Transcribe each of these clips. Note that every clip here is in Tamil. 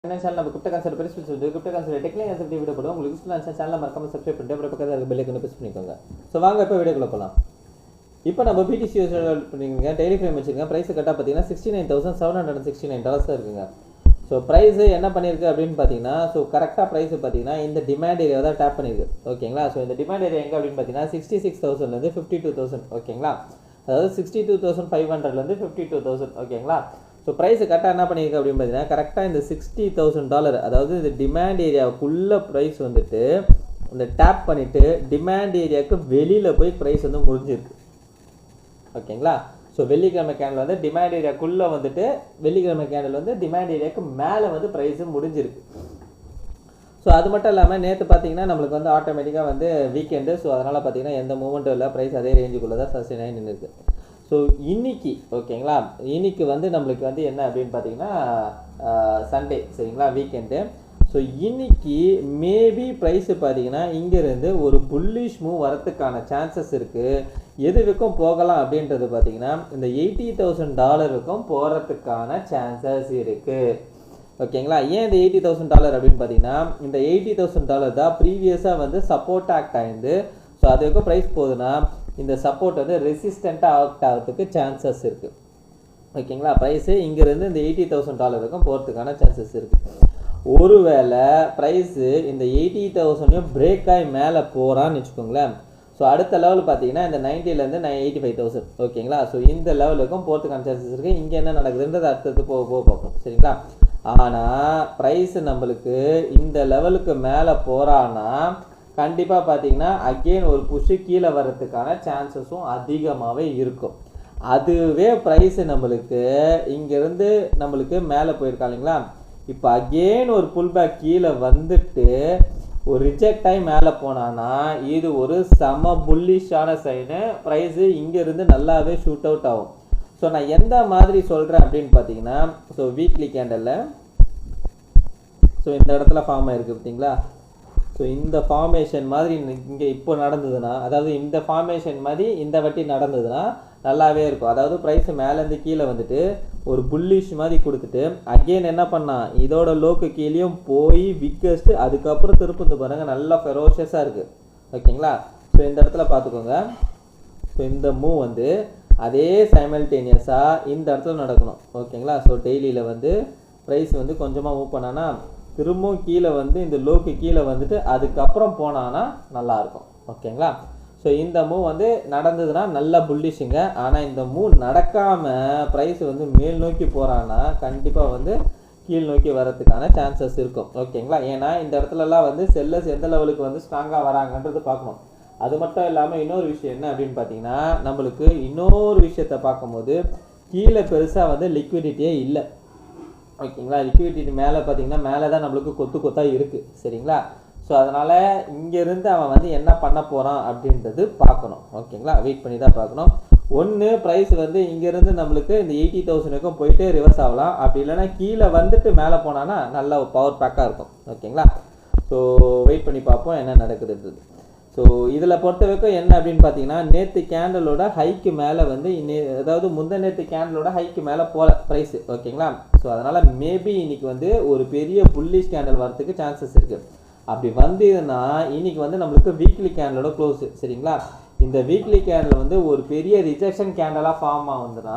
சேனல் நம்ம கிரிப்டோ கான்செப்ட் பெருசு சொல்லுது crypto concept technical concept video போடுவோம் உங்களுக்கு யூஸ்ஃபுல்லான சேனலை மறக்காம சப்ஸ்கிரைப் பண்ணிட்டு அப்புறம் பக்கத்துல இருக்க பெல் ஐகானை பிரஸ் பண்ணிக்கோங்க சோ வாங்க இப்போ வீடியோக்குள்ள போலாம் இப்போ நம்ம BTC பண்ணிங்க டெய்லி ஃப்ரேம் வச்சிருக்கேன் பிரைஸ் கரெக்ட்டா பாத்தீங்கன்னா $69,769 இருக்குங்க சோ பிரைஸ் என்ன பண்ணிருக்கு அப்படினு பாத்தீங்கன்னா சோ கரெக்ட்டா பிரைஸ் பாத்தீங்கன்னா இந்த டிமாண்ட் ஏரியா தான் டாப் பண்ணிருக்கு ஓகேங்களா சோ இந்த டிமாண்ட் ஏரியா எங்க அப்படினு பாத்தீங்கன்னா 66000 ல இருந்து 52000 ஓகேங்களா அதாவது 62500 ல இருந்து 52000 ஓகேங்களா So price கரெக்ட்டா என்ன பண்ணிருக்கு அப்படினு பாத்தீங்கன்னா கரெக்ட்டா இந்த $60,000 அதாவது இந்த டிமாண்ட் ஏரியாவுக்குள்ள பிரைஸ் வந்துட்டு இந்த டாப் பண்ணிட்டு டிமாண்ட் ஏரியாக்கு வெளியில போய் பிரைஸ் வந்து முடிஞ்சிருக்கு ஓகேங்களா சோ வெள்ளிக்கிழமை கேண்டில் வந்து டிமாண்ட் ஏரியாக்குள்ள வந்துட்டு வெள்ளிக்கிழமை கேண்டில் வந்து டிமாண்ட் ஏரியாக்கு மேல வந்து பிரைஸ் முடிஞ்சிருக்கு சோ அது மட்டும் இல்லாம நேத்து பாத்தீங்கன்னா நமக்கு வந்து ஆட்டோமேட்டிக்கா வந்து வீக்கெண்ட் சோ அதனால பாத்தீங்கன்னா எந்த மூவ்மென்ட்டும் இல்ல பிரைஸ் அதே ரேஞ்சுக்குள்ள தான் சஸ்டெயின் ஆகி நின்னுருக்கு சோ இன்னைக்கு ஓகேங்களா இன்னைக்கு வந்து நமக்கு வந்து என்ன அப்படினு பாத்தீங்கன்னா சண்டே சரிங்களா வீக்கெண்ட் சோ இன்னைக்கு மேபி பிரைஸ் பாத்தீங்கன்னா இங்க இருந்து ஒரு புல்லிஷ் மூவ் வரதுக்கான சான்சஸ் இருக்கு எதுவரைக்கும் போகலாம் அப்படின்றது பாத்தீங்கன்னா இந்த $80,000 வரைக்கும் போறதுக்கான சான்சஸ் இருக்கு ஓகேங்களா ஏன் இந்த $80,000 அப்படினு பாத்தீங்கன்னா இந்த $80,000 தான் ப்ரீவியஸா வந்து சப்போர்ட் ஆக்ட் ஆயிருந்து சோ அதுக்கு பிரைஸ் போகுதுனா இந்த சப்போர்ட் வந்து ரெசிஸ்டன்ட்டா ஆக்ட் ஆகிறதுக்கு சான்சஸ் இருக்கு ஓகேங்களா பிரைஸ் இங்க இருந்து இந்த $80,000 வரைக்கும் போறதுக்கான சான்சஸ் இருக்கு ஒருவேளை பிரைஸ் இந்த 80,000 பிரேக் ஆகி மேல போறான்னு வெச்சுக்கோங்களேன் சோ அடுத்த லெவல் பாத்தீங்கன்னா இந்த 90 ல இருந்து 85,000 ஓகேங்களா சோ இந்த லெவலுக்கும் போறதுக்கான சான்சஸ் இருக்கு இங்க என்ன நடக்குதுன்றது அடுத்து போக பார்ப்போம் சரிங்களா ஆனா பிரைஸ் நமக்கு இந்த லெவலுக்கு மேல போறானா கண்டிப்பா பாத்தீங்கன்னா அகைன் ஒரு புஷ் கீழ வரதுக்கான சான்சஸும் அதிகமாவே இருக்கும் அதுவே பிரைஸ் நமக்கு இங்க இருந்து நமக்கு மேல போயிருக்காங்களா இப்போ அகைன் ஒரு புல் பேக் கீழ வந்துட்டு ஒரு ரிஜெக்ட் ஆகி மேல போனானா இது ஒரு சம புல்லிஷான சைன் பிரைஸ் இங்க இருந்து நல்லாவே ஷூட் அவுட் ஆகும் சோ நான் எந்த மாதிரி சொல்றேன் அப்படினு பாத்தீங்கன்னா சோ வீக்லி கேண்டல்ல சோ இந்த இடத்துல ஃபார்ம் ஆயிருக்கு பாத்தீங்களா சோ இந்த ஃபார்மேஷன் மாதிரி இங்க இப்போ நடந்துதுனா அதாவது இந்த ஃபார்மேஷன் மாதிரி இந்த வட்டி நடந்துதுனா நல்லாவே இருக்கும் அதாவது பிரைஸ் மேல இருந்து கீழ வந்துட்டு ஒரு புல்லிஷ் மாதிரி கொடுத்துட்டு அகைன் என்ன பண்ணா இதோட லோக்கு கீழேயும் போய் பிக்கஸ்ட் அதுக்கு அப்புறம் திருப்பி பாருங்க நல்லா ஃபெரோஷியஸா இருக்கு ஓகேங்களா சோ இந்த இடத்துல பாத்துக்கோங்க சோ இந்த மூவ் வந்து அதே சைமல்டேனியஸா இந்த இடத்துல நடக்கணும் ஓகேங்களா சோ டெய்லில வந்து பிரைஸ் வந்து கொஞ்சமா மூவ் பண்ணானா திரும்பவும் கீழ வந்து இந்த லோக்கு கீழ வந்துட்டு அதுக்கு அப்புறம் போனானா நல்லா இருக்கும் ஓகேங்களா சோ இந்த மூவ் வந்து நடந்ததுனா நல்ல புல்லிஷ்ங்க ஆனா இந்த மூவ் நடக்காம பிரைஸ் வந்து மேல் நோக்கி போறானா கண்டிப்பா வந்து கீழ் நோக்கி வரதுக்கான சான்சஸ் இருக்கும் ஓகேங்களா ஏனா இந்த இடத்துல எல்லாம் வந்து செல்லர்ஸ் எந்த லெவலுக்கு வந்து ஸ்ட்ராங்கா வராங்கன்றது பார்க்கணும் அது மட்டும் இல்லாம இன்னொரு விஷயம் என்ன அப்படினு பாத்தீங்கன்னா நமக்கு இன்னொரு விஷயத்தை பாக்கும்போது கீழ பெருசா வந்து லிக்விடிட்டியே இல்ல ஓகேங்களா லிக்விடிட்டி மேல பாத்தீங்கன்னா மேல தான் நமக்கு கொத்தா இருக்கு சரிங்களா சோ அதனால இங்க இருந்து அவன் வந்து என்ன பண்ண போறான் அப்படின்றது பார்க்கணும் ஓகேங்களா வெயிட் பண்ணி தான் பார்க்கணும் ஒன்னு பிரைஸ் வந்து இங்க இருந்து நமக்கு இந்த 80,000 வரைக்கும் போயிட்டு ரிவர்ஸ் ஆகலாம் அப்படி இல்லனா கீழ வந்துட்டு மேல போனானா நல்ல பவர் பேக்கா இருக்கும் ஓகேங்களா சோ வெயிட் பண்ணி பார்ப்போம் என்ன நடக்குதுன்றது சோ இதுல பொறுத்தவரைக்கும் என்ன அப்படினு பாத்தீங்கன்னா நேத்து கேண்டலோட ஹைக்கு மேல வந்து அதாவது முந்தநேத்து கேண்டலோட ஹைக்கு மேல போல பிரைஸ் ஓகேங்களா சோ அதனால மேபி இன்னைக்கு வந்து ஒரு பெரிய புல்லிஷ் கேண்டல் வரதுக்கு சான்சஸ் இருக்கு அப்படி வந்ததுனா இன்னைக்கு வந்து நமக்கு வீக்லி கேண்டலோட க்ளோஸ் சரிங்களா இந்த வீக்லி கேண்டல் வந்து ஒரு பெரிய ரிஜெக்ஷன் கேண்டலா ஃபார்ம் ஆகுதுனா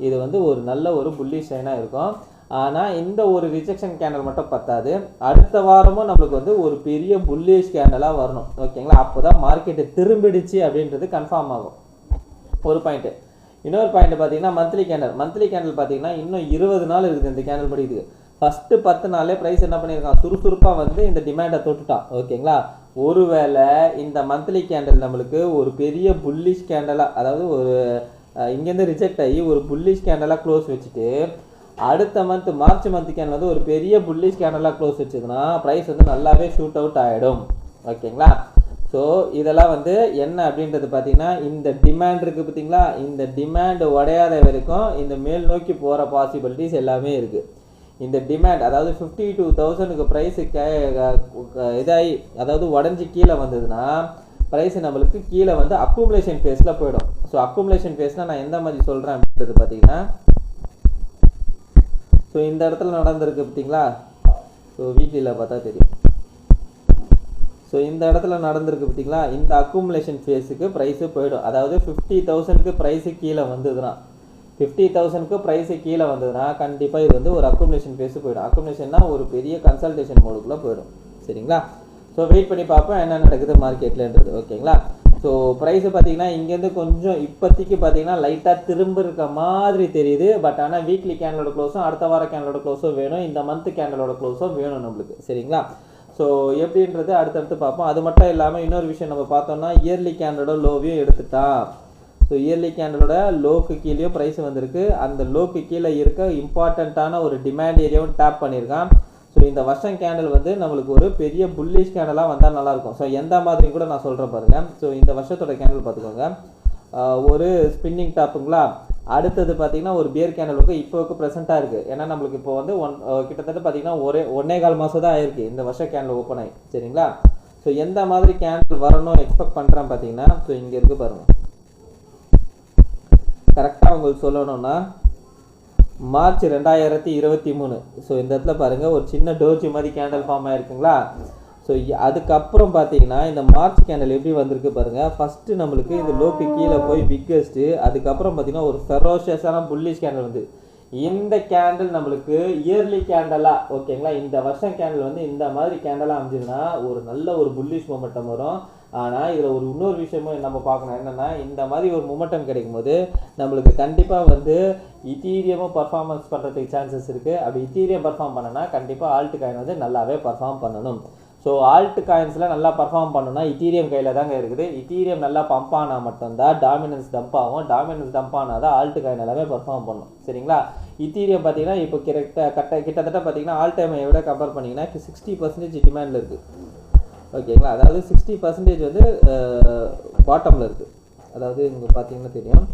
இது வந்து ஒரு நல்ல ஒரு புல்லிஷ் சைனா இருக்கும் ஆனா இந்த ஒரு ரிஜெக்ஷன் கேண்டல் மட்டும் பத்தாது அடுத்த வாரமும் நமக்கு வந்து ஒரு பெரிய புல்லிஷ் கேண்டலா வரணும் ஓகேங்களா அப்போதான் மார்க்கெட் திரும்பிடுச்சு அப்படின்றது கன்ஃபார்ம் ஆகும் ஒரு பாயிண்ட் இன்னொரு பாயிண்ட் பாத்தீங்கன்னா மந்த்லி கேண்டல் பாத்தீங்கன்னா இன்னும் 20 நாள் இருக்கு இந்த கேண்டல் படிக்குது ஃபர்ஸ்ட் 10 நாளே பிரைஸ் என்ன பண்ணிருக்கான் சுறுசுறுப்பா வந்து இந்த டிமாண்ட தொட்டுட்டான் ஓகேங்களா ஒருவேளை இந்த மந்த்லி கேண்டல் நமக்கு ஒரு பெரிய புல்லிஷ் கேண்டலா அதாவது ஒரு இங்க இருந்து ரிஜெக்ட் ஆகி ஒரு புல்லிஷ் கேண்டலா க்ளோஸ் வச்சுட்டு அடுத்த மந்த் மார்ச் மந்த் கேண்டல் வந்து ஒரு பெரிய புல்லிஷ் கேண்டலா க்ளோஸ் வச்சதுனா பிரைஸ் வந்து நல்லாவே ஷூட் அவுட் ஆயிடும் ஓகேங்களா சோ இதெல்லாம் வந்து என்ன அப்படின்றது பாத்தீங்கன்னா இந்த டிமாண்ட் இருக்கு பாத்தீங்களா இந்த டிமாண்ட் உடையாத வரைக்கும் இந்த மேல் நோக்கி போற பாசிபிலிட்டிஸ் எல்லாமே இருக்கு இந்த டிமாண்ட் அதாவது 52,000 க்கு பிரைஸ் இதாய் அதாவது உடைஞ்சு கீழ வந்ததுனா பிரைஸ் நமக்கு கீழ வந்து அக்குமுலேஷன் ஃபேஸ்ல போய்டும் சோ அக்குமுலேஷன் ஃபேஸ்னா நான் எந்த மாதிரி சொல்றேன் அப்படின்றது பாத்தீங்கன்னா சோ இந்த இடத்துல நடந்துருக்கு பாத்தீங்களா ஸோ வீக்லியில் பார்த்தா தெரியும். ஸோ இந்த இடத்துல நடந்திருக்கு பார்த்தீங்களா, இந்த அக்குமுலேஷன் ஃபேஸுக்கு ப்ரைஸு போயிடும். அதாவது 50,000க்கு ப்ரைஸு கீழே வந்ததுன்னா 50,000க்கு ப்ரைஸு கீழே வந்ததுன்னா கண்டிப்பாக இது வந்து ஒரு அக்குமுலேஷன் ஃபேஸு போயிடும். அக்குமுலேஷன்னா ஒரு பெரிய கன்சல்டேஷன் மோடுக்குள்ளே போயிடும். சரிங்களா? ஸோ வெயிட் பண்ணி பார்ப்போம் என்ன நடக்குது மார்க்கெட்லன்றது. ஓகேங்களா? ஸோ ப்ரைஸு பார்த்தீங்கன்னா இங்கேருந்து கொஞ்சம் இப்போதைக்கு பார்த்தீங்கன்னா லைட்டாக திரும்ப இருக்க மாதிரி தெரியுது. பட் ஆனால் வீக்லி கேண்டலோட க்ளோஸும் அடுத்த வார கேண்டலோட க்ளோஸும் வேணும், இந்த மந்த் கேண்டலோட க்ளோஸும் வேணும் நம்மளுக்கு. சரிங்களா? ஸோ எப்படின்றது அடுத்தடுத்து பார்ப்போம். அது மட்டும் இல்லாமல் இன்னொரு விஷயம் நம்ம பார்த்தோம்னா இயர்லி கேண்டலோட லோவையும் எடுத்துட்டான். ஸோ இயர்லி கேண்டலோட லோக்கு கீழேயும் ப்ரைஸ் வந்திருக்கு. அந்த லோக்கு கீழே இருக்க இம்பார்ட்டண்ட்டான ஒரு டிமாண்ட் ஏரியாவும் டேப் பண்ணியிருக்கான். ஸோ இந்த வருஷம் கேண்டல் வந்து நம்மளுக்கு ஒரு பெரிய புல்லிஷ் கேண்டலாக வந்தால் நல்லாயிருக்கும். ஸோ எந்த மாதிரி கூட நான் சொல்கிறேன் பாருங்கள். ஸோ இந்த வருஷத்தோட கேண்டல் பார்த்துக்கோங்க, ஒரு ஸ்பின்னிங் டாப்புங்களா. அடுத்தது பார்த்தீங்கன்னா ஒரு பியர் கேண்டலுக்கு இப்போக்கு ப்ரெசென்ட்டாக இருக்குது. ஏன்னா நம்மளுக்கு இப்போ வந்து கிட்டத்தட்ட பார்த்தீங்கன்னா 1.25 மாதம் தான் ஆயிருக்கு இந்த வருஷம் கேண்டல் ஓப்பன் ஆகி. சரிங்களா? ஸோ எந்த மாதிரி கேண்டல் வரணும் எக்ஸ்பெக்ட் பண்ணுறேன் பார்த்தீங்கன்னா, ஸோ இங்கே இருக்குது பாருங்கள். கரெக்டாக உங்களுக்கு சொல்லணும்னா மார்ச் 2023. ஸோ இந்த இடத்துல பாருங்கள் ஒரு சின்ன டோஜி மாதிரி கேண்டல் ஃபார்ம் ஆகிருக்குங்களா. ஸோ அதுக்கப்புறம் பார்த்தீங்கன்னா இந்த மார்ச் கேண்டல் எப்படி வந்திருக்கு பாருங்கள். ஃபஸ்ட்டு நம்மளுக்கு இந்த லோக்கு கீழே போய் பிக்கஸ்ட்டு, அதுக்கப்புறம் பார்த்தீங்கன்னா ஒரு ஃபெரோஷியஸான புல்லிஷ் கேண்டல் வந்து இந்த கேண்டில் நம்மளுக்கு இயர்லி கேண்டலாக ஓகேங்களா. இந்த வருஷம் கேண்டில் வந்து இந்த மாதிரி கேண்டலாக அமைஞ்சதுன்னா ஒரு நல்ல ஒரு புல்லிஷ் மொமெண்டம் வரும். ஆனால் இதில் ஒரு இன்னொரு விஷயமும் நம்ம பார்க்கணும் என்னென்னா, இந்த மாதிரி ஒரு மொமெண்டம் கிடைக்கும் போது நம்மளுக்கு கண்டிப்பாக வந்து இத்தீரியமும் பர்ஃபார்மன்ஸ் பண்ணுறதுக்கு சான்சஸ் இருக்குது. அப்படி இத்தீரியம் பர்ஃபார்ம் பண்ணனா கண்டிப்பாக ஆல்ட் காயின் வந்து நல்லாவே பர்ஃபார்ம் பண்ணணும். ஸோ ஆல்ட் காயின்ஸில் நல்லா பர்ஃபார்ம் பண்ணணும்னா இத்தீரியம் கையில் தாங்க இருக்குது. இத்தீரியம் நல்லா பம்ப் ஆனால் மட்டும்தான் டாமினன்ஸ் டம்ப் ஆகும். டாமினன்ஸ் டம்ப் ஆனால் தான் ஆல்ட் காயின் எல்லாமே பர்ஃபார்ம் பண்ணணும். சரிங்களா? இத்தீரியம் பார்த்தீங்கன்னா இப்போ கிட்டத்தட்ட பார்த்தீங்கன்னா ஆல் டைமை விட கம்பேர் பண்ணிங்கன்னா 60% டிமாண்டில் இருக்குது. ஓகேங்களா? அதாவது 60% வந்து பாட்டமில் இருக்குது. அதாவது இங்கே பார்த்தீங்கன்னா தெரியும்.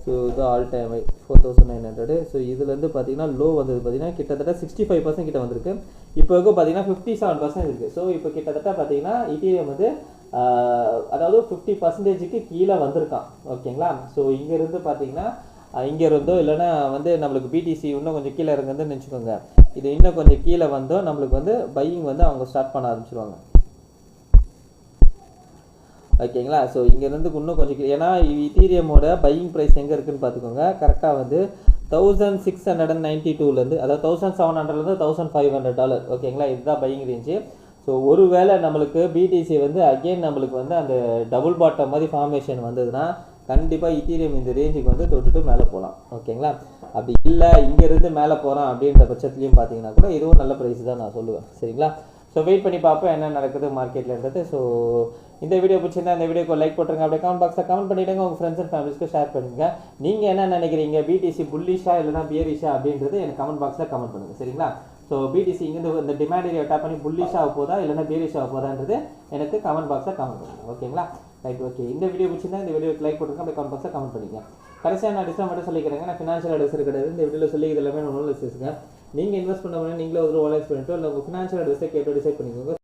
ஸோ இது ஆல் டைம் 4900. ஸோ இதுலேருந்து பார்த்தீங்கன்னா லோ வந்தது பார்த்தீங்கன்னா கிட்டத்தட்ட 65% கிட்ட வந்திருக்கு. இப்போ பார்த்தீங்கன்னா 57% இருக்குது. ஸோ இப்போ கிட்டத்தட்ட பார்த்தீங்கன்னா இத்தீரியம் வந்து அதாவது 50%க்கு கீழே வந்திருக்கான். ஓகேங்களா? ஸோ இங்கேருந்து பார்த்தீங்கன்னா இங்கே இருந்தோ இல்லைன்னா வந்து நம்மளுக்கு பிடிசி இன்னும் கொஞ்சம் கீழே இருக்குதுன்னு நினச்சிக்கோங்க. இது இன்னும் கொஞ்சம் கீழே வந்தோ நம்மளுக்கு வந்து பையிங் வந்து அவங்க ஸ்டார்ட் பண்ண ஆரம்பிச்சிருவாங்க. ஓகேங்களா? ஸோ இங்கேருந்து இன்னும் கொஞ்சம் ஏன்னா இத்தீரியமோட பையிங் ப்ரைஸ் எங்கே இருக்குதுன்னு பார்த்துக்கோங்க. கரெக்டாக வந்து $1692 அதாவது $1700 $1500. ஓகேங்களா? இதுதான் பையிங் ரேஞ்சு. ஸோ ஒருவேளை நம்மளுக்கு பிடிசி வந்து அகெயின் நம்மளுக்கு வந்து அந்த டபுள் பாட்டம் மாதிரி ஃபார்மேஷன் வந்ததுன்னா கண்டிப்பாக இத்தீரியம் இந்த ரேஞ்சுக்கு வந்து தொட்டுட்டு மேலே போகலாம். ஓகேங்களா? அப்படி இல்லை இங்கேருந்து மேலே போகிறான் அப்படின்ற பட்சத்துலையும் பார்த்தீங்கன்னா கூட இதுவும் நல்ல ப்ரைஸ் தான் நான் சொல்லுவேன். சரிங்களா? ஸோ வெயிட் பண்ணி பார்ப்போம் என்ன நடக்குது மார்க்கெட்லன்றது. ஸோ இந்த வீடியோ பிடிச்சிருந்தா இந்த வீடியோக்கு லைக் போட்டுருங்க. அப்படியே கமெண்ட் பாக்ஸில் கமெண்ட் பண்ணிவிடுங்க. உங்கள் ஃப்ரெண்ட்ஸ் அண்ட் ஃபேமிலிஸ்க்கு ஷேர் பண்ணுங்கள். நீங்கள் என்ன நினைக்கிறீங்க, பிடிசி புல்லிஷா இல்லைனா பியரிஷா அப்படின்றது எனக்கு கமெண்ட் பாக்ஸில் கமெண்ட் பண்ணுங்கள். சரிங்களா? ஸோ பிடிசி இங்கேருந்து இந்த டிமாண்ட் ஏரியா டாப் பண்ணி புல்லிஷாக போதா இல்லைனா பியரிஷாக போதான்றது எனக்கு கமெண்ட் பாக்ஸில் கமெண்ட் பண்ணுங்கள். ஓகேங்களா? ரைட். ஓகே, இந்த வீடியோ பிடிச்சிருந்தா இந்த வீடியோக்கு லைக் போட்டுருங்க. அப்படியே கமெண்ட் பாக்ஸில் கமெண்ட் பண்ணிங்க. கடைசியாக நான் டிஸ்கவுண்ட் மட்டும் சொல்லிக்கிறேங்க. நான் ஃபினான்ஷியல் அட்வைசர் கிடையாது. இந்த வீடியோவில் சொல்லி இது எல்லாமே நான் நோட் வச்சுருக்கேன். நீங்கள் இன்வெஸ்ட் பண்ண நீங்களே ஒரு வாலெட் பண்ணிட்டு இல்லை உங்கள் ஃபினான்ஷியல் அட்வைஸை கேட்டு டிசைட் பண்ணிக்கோங்க.